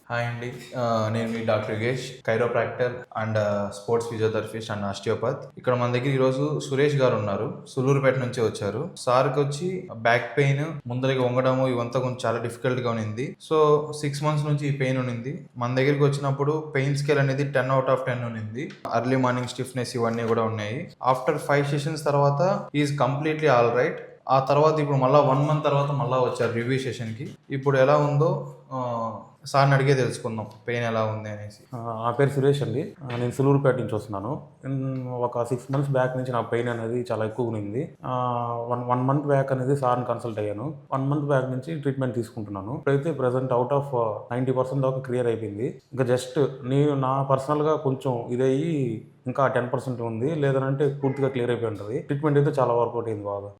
Hi అండి. నేను మీ doctor Yogesh, chiropractor and sports physiotherapist and osteopath. ఇక్కడ మన దగ్గర ఈరోజు సురేష్ గారు ఉన్నారు. సులూరుపేట నుంచి వచ్చారు. సార్కి వచ్చి బ్యాక్ పెయిన్, ముందరికి వంగడము ఇవంతా కొంచెం చాలా డిఫికల్ట్గా ఉన్నింది. సో 6 months నుంచి ఈ పెయిన్ ఉన్నింది. మన దగ్గరికి వచ్చినప్పుడు పెయిన్ స్కేల్ అనేది 10/10 ఉన్నింది. అర్లీ మార్నింగ్ స్టిఫ్నెస్ ఇవన్నీ కూడా ఉన్నాయి. ఆఫ్టర్ 5 sessions తర్వాత ఈజ్ కంప్లీట్లీ ఆల్ రైట్. ఆ తర్వాత ఇప్పుడు మళ్ళీ 1 month తర్వాత మళ్ళీ వచ్చారు రివ్యూ సెషన్కి. ఇప్పుడు ఎలా ఉందో సార్ని అడిగే తెలుసుకుందాం, పెయిన్ ఎలా ఉంది అనేసి. నా పేరు సురేష్ అండి. నేను సులూరుపేట నుంచి వస్తున్నాను. ఒక 6 months బ్యాక్ నుంచి నా పెయిన్ అనేది చాలా ఎక్కువ ఉంది. వన్ మంత్ బ్యాక్ అనేది సార్ని కన్సల్ట్ అయ్యాను. 1 month బ్యాక్ నుంచి ట్రీట్మెంట్ తీసుకుంటున్నాను. ఇప్పుడైతే ప్రజెంట్ అవుట్ ఆఫ్ 90% దాకా క్లియర్ అయిపోయింది. ఇంకా జస్ట్ నా పర్సనల్గా కొంచెం ఇదయ్యి ఇంకా 10% ఉంది, లేదంటే పూర్తిగా క్లియర్ అయిపోయి ఉంటుంది. ట్రీట్మెంట్ అయితే చాలా వర్కౌట్ అయింది బాగా.